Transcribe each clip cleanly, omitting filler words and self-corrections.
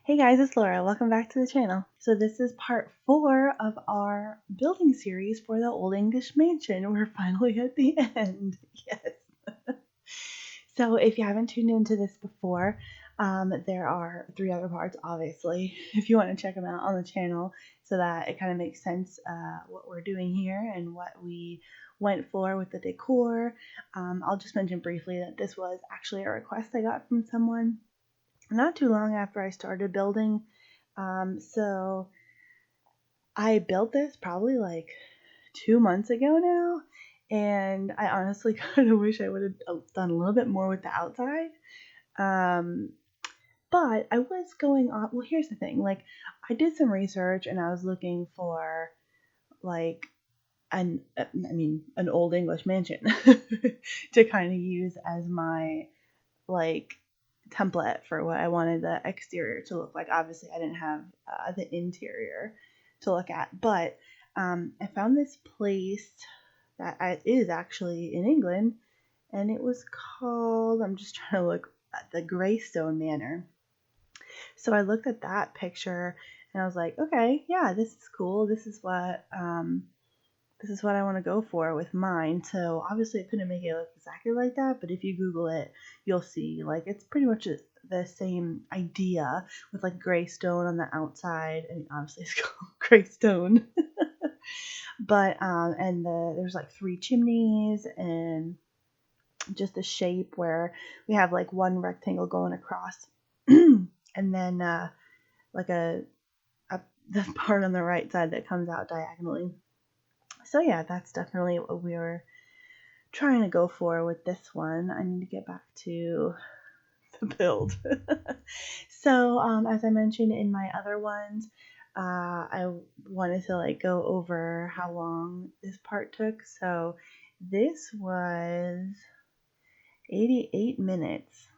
Hey guys, it's Laura. Welcome back to the channel. So this is part 4 of our building series for the Old English Mansion. We're finally at the end. Yes. So if you haven't tuned into this before, there are 3 other parts, obviously, if you want to check them out on the channel so that it kind of makes sense what we're doing here and what we went for with the decor. I'll just mention briefly that this was actually a request I got from someone not too long after I started building. So I built this probably like 2 months ago now, and I honestly kind of wish I would have done a little bit more with the outside. Um, but I was going on. Well, here's the thing: like, I did some research and I was looking for like an old English mansion to kind of use as my like template for what I wanted the exterior to look like. Obviously, I didn't have the interior to look at, but I found this place that is actually in England, and it was called, I'm just trying to look at the Greystone Manor. So I looked at that picture and I was like, okay, yeah, this is cool. This is what I want to go for with mine. So obviously I couldn't make it look exactly like that, but if you Google it, you'll see like it's pretty much the same idea with like gray stone on the outside. I mean, obviously it's called gray stone, but there's like 3 chimneys and just the shape where we have like one rectangle going across, and then like a the part on the right side that comes out diagonally. So yeah, that's definitely what we were trying to go for with this one. I need to get back to the build. So as I mentioned in my other ones, I wanted to like go over how long this part took. So this was 88 minutes,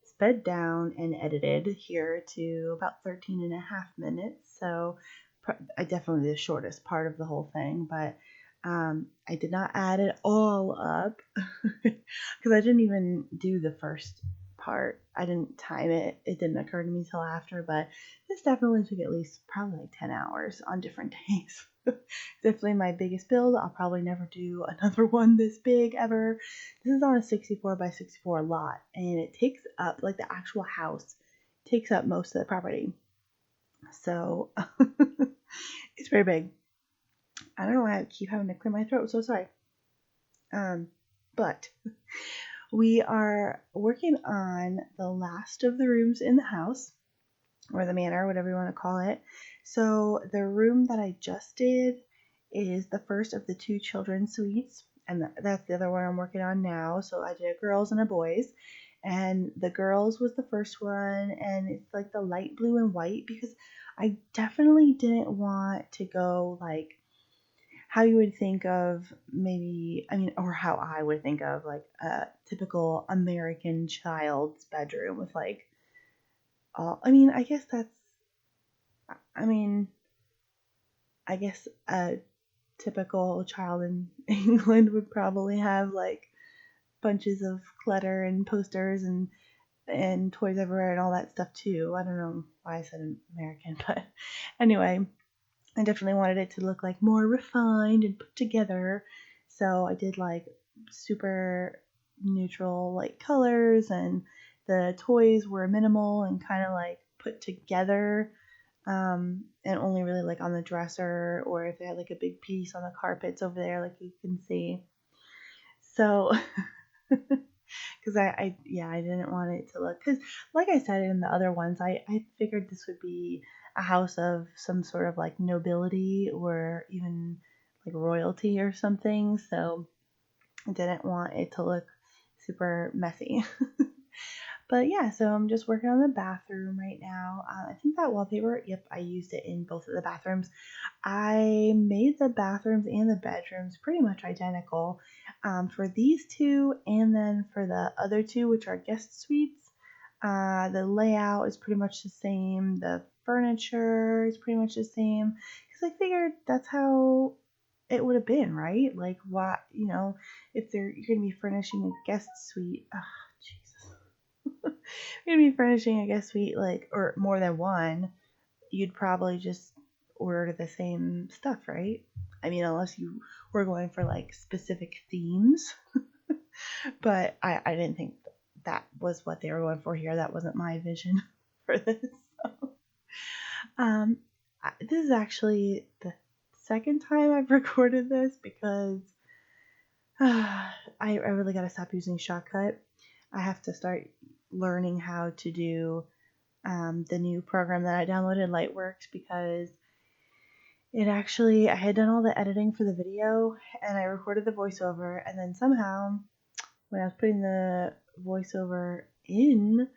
sped down and edited here to about 13 and a half minutes. So I definitely the shortest part of the whole thing, but I did not add it all up because I didn't even do the first part. I didn't time it. It didn't occur to me till after, but this definitely took at least probably like 10 hours on different days. Definitely my biggest build. I'll probably never do another one this big ever. This is on a 64 by 64 lot, and it takes up, like the actual house takes up most of the property. So it's very big. I don't know why I keep having to clear my throat. So sorry. But we are working on the last of the rooms in the house, or the manor, whatever you want to call it. So the room that I just did is the first of the 2 children's suites, and that's the other one I'm working on now. So I did a girls and a boys, and the girls was the first one, and it's like the light blue and white because I definitely didn't want to go like how you would think of maybe, I mean, or how I would think of like a typical American child's bedroom with like all, I mean, I guess that's, I mean, I guess a typical child in England would probably have like bunches of clutter and posters and toys everywhere and all that stuff too. I don't know why I said American, but anyway, I definitely wanted it to look like more refined and put together. So I did like super neutral like colors, and the toys were minimal and kind of like put together, and only really like on the dresser, or if they had like a big piece on the carpets over there like you can see. So because yeah, I didn't want it to look, because like I said in the other ones, I figured this would be a house of some sort of like nobility or even like royalty or something, so I didn't want it to look super messy. But yeah, so I'm just working on the bathroom right now. I think that wallpaper, yep, I used it in both of the bathrooms. I made the bathrooms and the bedrooms pretty much identical for these 2, and then for the other 2, which are guest suites. The layout is pretty much the same. The furniture is pretty much the same because I figured that's how it would have been, right? Like, what, if you're gonna be furnishing a guest suite, oh, Jesus. you'd be furnishing like a suite, like, or more than one, you'd probably just order the same stuff, right? I mean, unless you were going for like specific themes, but I didn't think that was what they were going for here. That wasn't my vision for this. So, um, this is actually the second time I've recorded this because I really got to stop using Shotcut. I have to start learning how to do the new program that I downloaded, Lightworks, because I had done all the editing for the video and I recorded the voiceover, and then somehow when I was putting the voiceover in,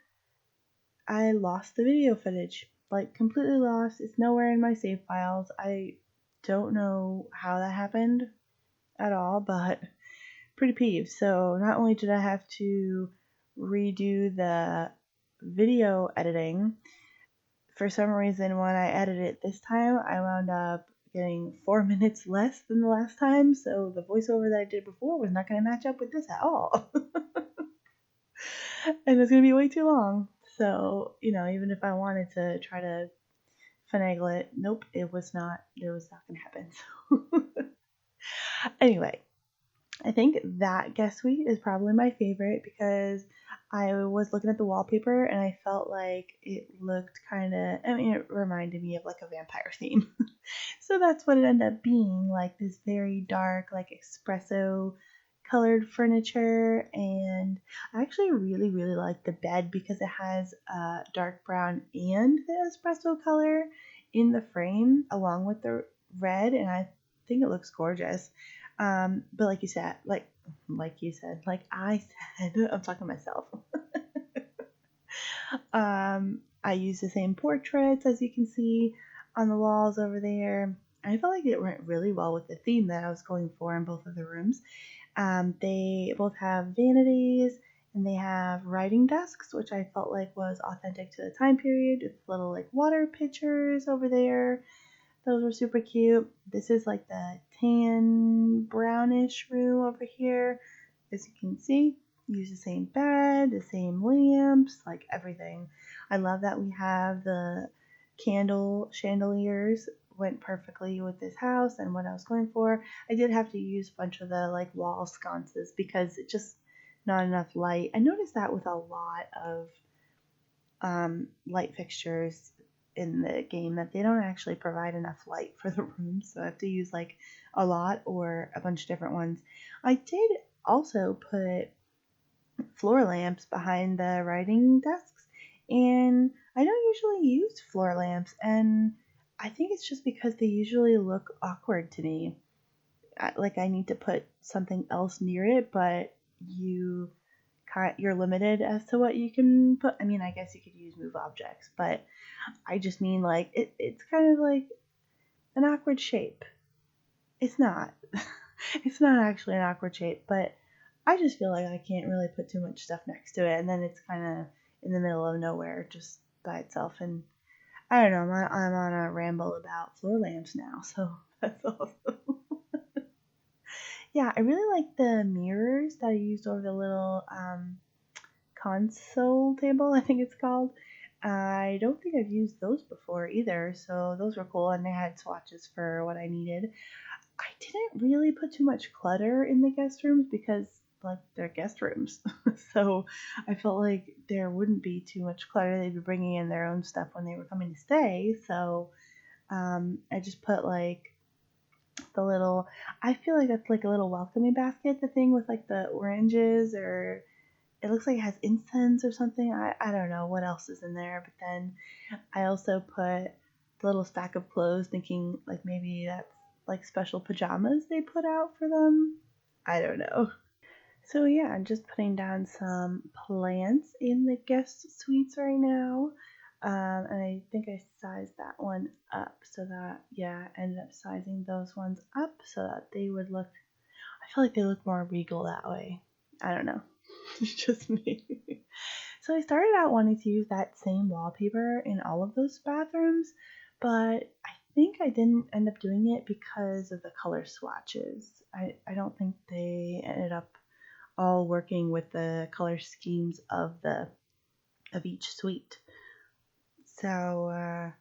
I lost the video footage. Like, completely lost. It's nowhere in my save files. I don't know how that happened at all, but pretty peeved. So not only did I have to redo the video editing, for some reason when I edited it this time, I wound up getting 4 minutes less than the last time. So the voiceover that I did before was not going to match up with this at all. And it's going to be way too long. So, even if I wanted to try to finagle it, nope, it was not going to happen. So anyway, I think that guest suite is probably my favorite because I was looking at the wallpaper and I felt like it looked it reminded me of like a vampire theme. So that's what it ended up being, like this very dark, like espresso colored furniture. And I actually really, really like the bed because it has dark brown and the espresso color in the frame along with the red, and I think it looks gorgeous. But like you said, like I said, I'm talking to myself. I use the same portraits as you can see on the walls over there. I felt like it went really well with the theme that I was going for in both of the rooms. They both have vanities and they have writing desks, which I felt like was authentic to the time period, with little like water pitchers over there. Those were super cute. This is like the tan brownish room over here. As you can see, use the same bed, the same lamps, like everything. I love that we have the candle chandeliers, went perfectly with this house and what I was going for. I did have to use a bunch of the like wall sconces because it's just not enough light. I noticed that with a lot of light fixtures in the game, that they don't actually provide enough light for the room, so I have to use like a lot or a bunch of different ones. I did also put floor lamps behind the writing desks, and I don't usually use floor lamps, and I think it's just because they usually look awkward to me. Like I need to put something else near it, but you're limited as to what you can put. I mean, I guess you could use move objects, but I just mean like it's kind of like an awkward shape. It's not. It's not actually an awkward shape, but I just feel like I can't really put too much stuff next to it, and then it's kind of in the middle of nowhere just by itself. And I don't know, I'm on a ramble about floor lamps now, so that's awesome. Yeah, I really like the mirrors that I used over the little console table, I think it's called. I don't think I've used those before either, so those were cool, and they had swatches for what I needed. I didn't really put too much clutter in the guest rooms because, like, they're guest rooms. So I felt like there wouldn't be too much clutter. They'd be bringing in their own stuff when they were coming to stay. So I just put, like, I feel like that's like a little welcoming basket, the thing with, like, the oranges, or it looks like it has incense or something. I don't know what else is in there. But then I also put the little stack of clothes, thinking like maybe that's like special pajamas they put out for them. I don't know. So yeah, I'm just putting down some plants in the guest suites right now. And I think I sized that one up so that, yeah, I ended up sizing those ones up so that they would look, I feel like they look more regal that way. I don't know. It's just me. So I started out wanting to use that same wallpaper in all of those bathrooms, but I think I didn't end up doing it because of the color swatches. I don't think they ended up all working with the color schemes of the of each suite. So,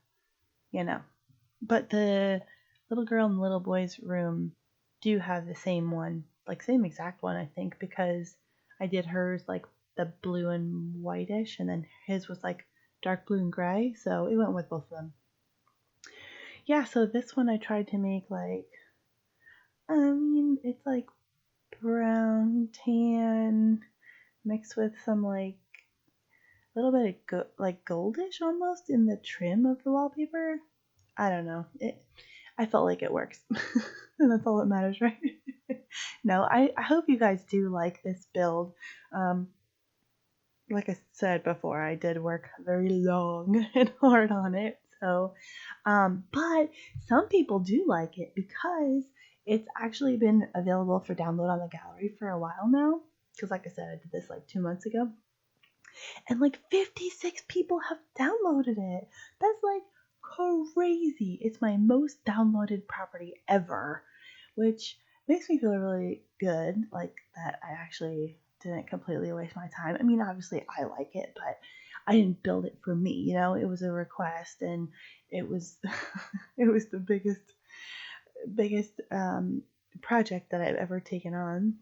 but the little girl and the little boy's room do have the same one, like same exact one, I think, because I did hers like the blue and whitish, and then his was like dark blue and gray, so it went with both of them. Yeah, so this one I tried to make like, it's like brown, tan, mixed with some like a little bit of like goldish almost in the trim of the wallpaper. I don't know. I felt like it works. And that's all that matters, right? No, I hope you guys do like this build. Like I said before, I did work very long and hard on it. So, but some people do like it because it's actually been available for download on the gallery for a while now. Because, like I said, I did this like 2 months ago. And like 56 people have downloaded it. That's like crazy. It's my most downloaded property ever, which makes me feel really good, like that I actually didn't completely waste my time. I mean, obviously I like it, but I didn't build it for me, it was a request, and it was it was the biggest project that I've ever taken on.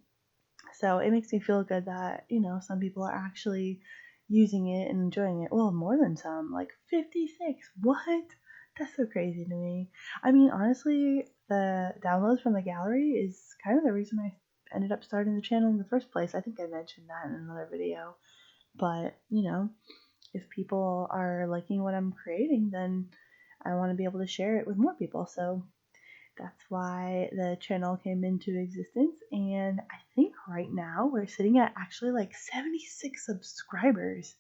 So it makes me feel good that, some people are actually using it and enjoying it. Well, more than some, like 56. What? That's so crazy to me. I mean, honestly, the downloads from the gallery is kind of the reason I ended up starting the channel in the first place. I think I mentioned that in another video. But, if people are liking what I'm creating, then I want to be able to share it with more people. So that's why the channel came into existence, and I think right now we're sitting at actually like 76 subscribers.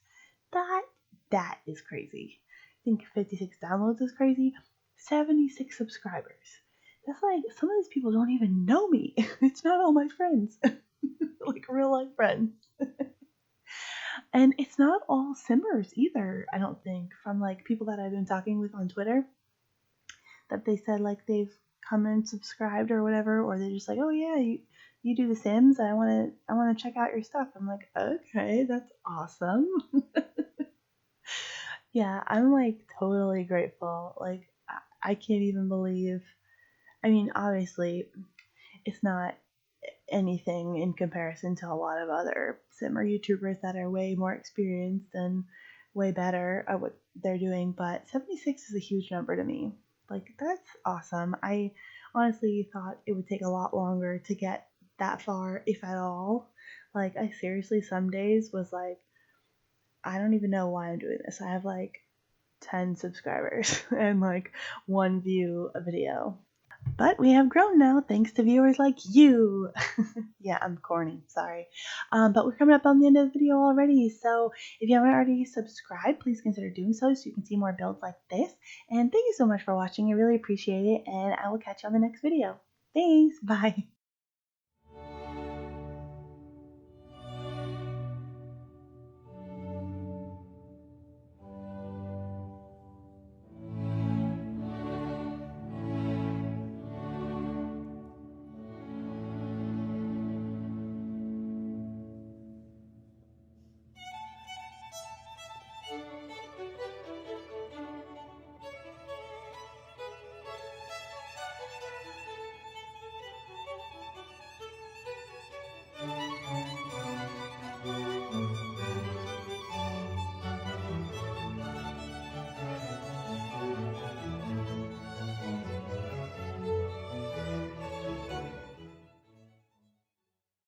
That is crazy. I think 56 downloads is crazy. 76 subscribers. That's like some of these people don't even know me. It's not all my friends. Like real life friends. And it's not all simmers either, I don't think, from like people that I've been talking with on Twitter, that they said like they've come and subscribed or whatever, or they're just like, oh yeah, you do the Sims. I want to check out your stuff. I'm like, okay, that's awesome. Yeah, I'm like totally grateful. Like I can't even believe. I mean, obviously, it's not anything in comparison to a lot of other simmer YouTubers that are way more experienced and way better at what they're doing, but 76 is a huge number to me. Like, that's awesome. I honestly thought it would take a lot longer to get that far, if at all. Like, I seriously, some days was like, I don't even know why I'm doing this. I have like 10 subscribers and like 1 view a video. But we have grown now thanks to viewers like you. Yeah, I'm corny, sorry. But we're coming up on the end of the video already, so if you haven't already subscribed, please consider doing so you can see more builds like this. And thank you so much for watching. I really appreciate it, and I will catch you on the next video. Thanks, bye.